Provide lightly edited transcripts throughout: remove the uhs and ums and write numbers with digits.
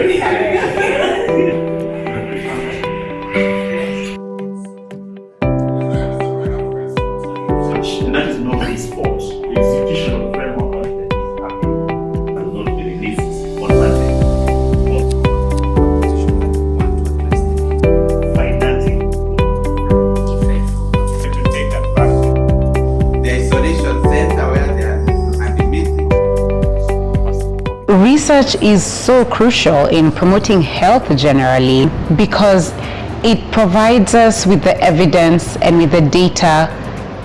And that is not his fault. The institutional framework is happening and will not be released on Monday. Financing to take that back. The isolation center where they are admitted. Research is so crucial in promoting health generally because it provides us with the evidence and with the data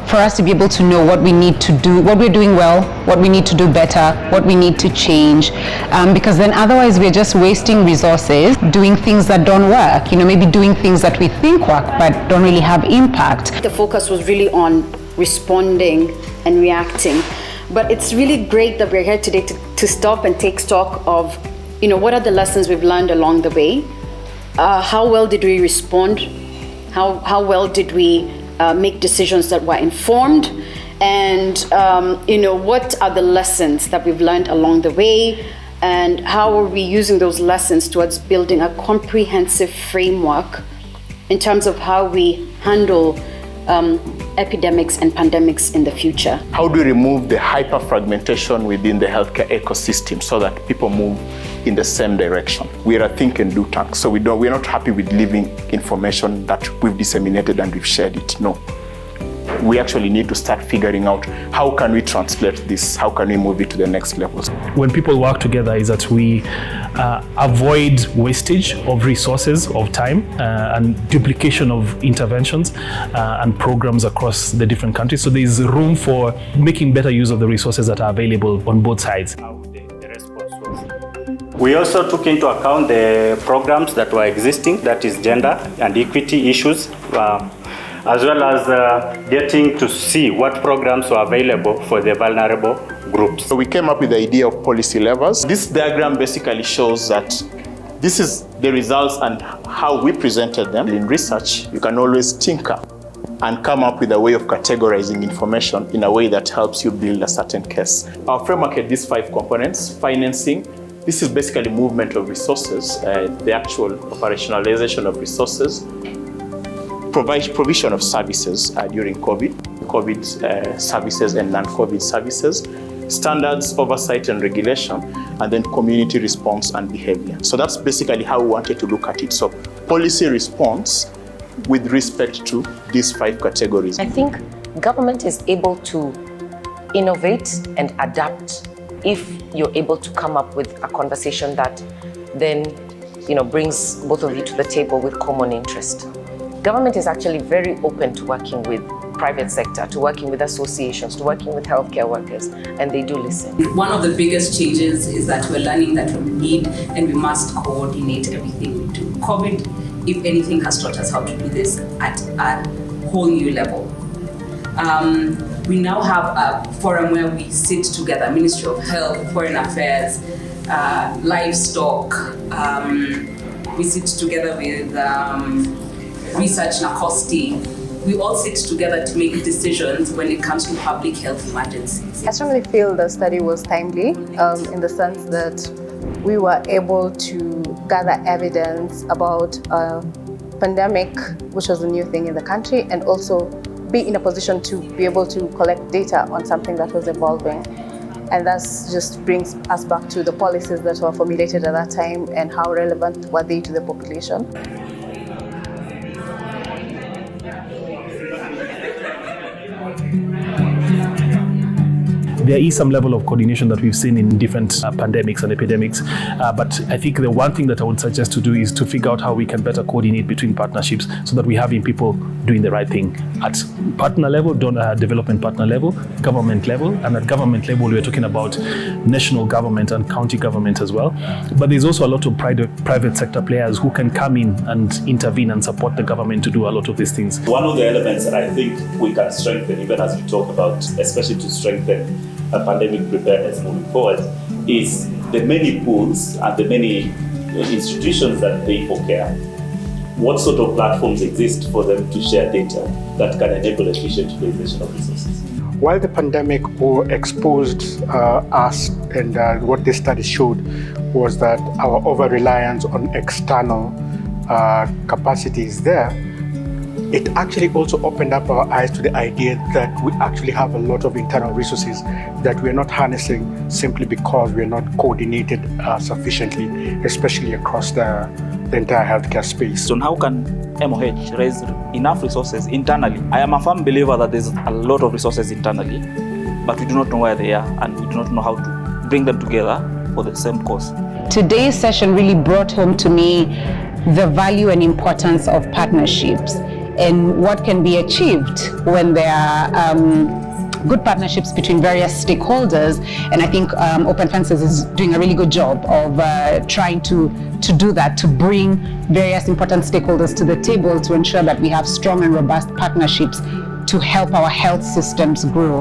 for us to be able to know what we need to do, what we're doing well, what we need to do better, what we need to change. Because then otherwise we're just wasting resources doing things that don't work, maybe doing things that we think work but don't really have impact. The focus was really on responding and reacting. But it's really great that we're here today to stop and take stock of, what are the lessons we've learned along the way? How well did we respond? How well did we make decisions that were informed? And, what are the lessons that we've learned along the way? And how are we using those lessons towards building a comprehensive framework in terms of how we handle epidemics and pandemics in the future? How do we remove the hyper-fragmentation within the healthcare ecosystem so that people move in the same direction? We are a think and do tank, so we're not happy with leaving information that we've disseminated and we've shared it. No. We actually need to start figuring out how can we translate this, how can we move it to the next levels. When people work together is that we avoid wastage of resources, of time, and duplication of interventions and programs across the different countries. So there's room for making better use of the resources that are available on both sides. We also took into account the programs that were existing, that is gender and equity issues, as well as getting to see what programs were available for the vulnerable groups. So we came up with the idea of policy levers. This diagram basically shows that this is the results and how we presented them. In research, you can always tinker and come up with a way of categorizing information in a way that helps you build a certain case. Our framework had these 5 components: financing. This is basically movement of resources, the actual operationalization of resources, provision of services during COVID services and non-COVID services, standards, oversight and regulation, and then community response and behavior. So that's basically how we wanted to look at it. So policy response with respect to these 5 categories. I think government is able to innovate and adapt if you're able to come up with a conversation that then brings both of you to the table with common interest. Government is actually very open to working with private sector, to working with associations, to working with healthcare workers, and they do listen. One of the biggest changes is that we're learning that we need and we must coordinate everything we do. COVID, if anything, has taught us how to do this at a whole new level. We now have a forum where we sit together, Ministry of Health, Foreign Affairs, Livestock. We sit together with Research Nacosti. We all sit together to make decisions when it comes to public health emergencies. I strongly feel the study was timely in the sense that we were able to gather evidence about a pandemic, which was a new thing in the country, and also be in a position to be able to collect data on something that was evolving. And that just brings us back to the policies that were formulated at that time and how relevant were they to the population. There is some level of coordination that we've seen in different pandemics and epidemics, but I think the one thing that I would suggest to do is to figure out how we can better coordinate between partnerships so that we have people doing the right thing at partner level, development partner level, government level, and at government level we're talking about national government and county government as well. But there's also a lot of private sector players who can come in and intervene and support the government to do a lot of these things. One of the elements that I think we can strengthen, even as we talk about, especially to strengthen a pandemic preparedness moving forward, is the many pools and the many institutions that pay for care. What sort of platforms exist for them to share data that can enable efficient utilization of resources? while the pandemic exposed us, and what this study showed was that our over-reliance on external capacity is there, it actually also opened up our eyes to the idea that we actually have a lot of internal resources that we're not harnessing simply because we're not coordinated sufficiently, especially across the entire healthcare space. So how can MOH raise enough resources internally? I am a firm believer that there's a lot of resources internally, but we do not know where they are, and we do not know how to bring them together for the same cause. Today's session really brought home to me the value and importance of partnerships and what can be achieved when there are good partnerships between various stakeholders. And I think Open Phences is doing a really good job of trying to do that, to bring various important stakeholders to the table to ensure that we have strong and robust partnerships to help our health systems grow.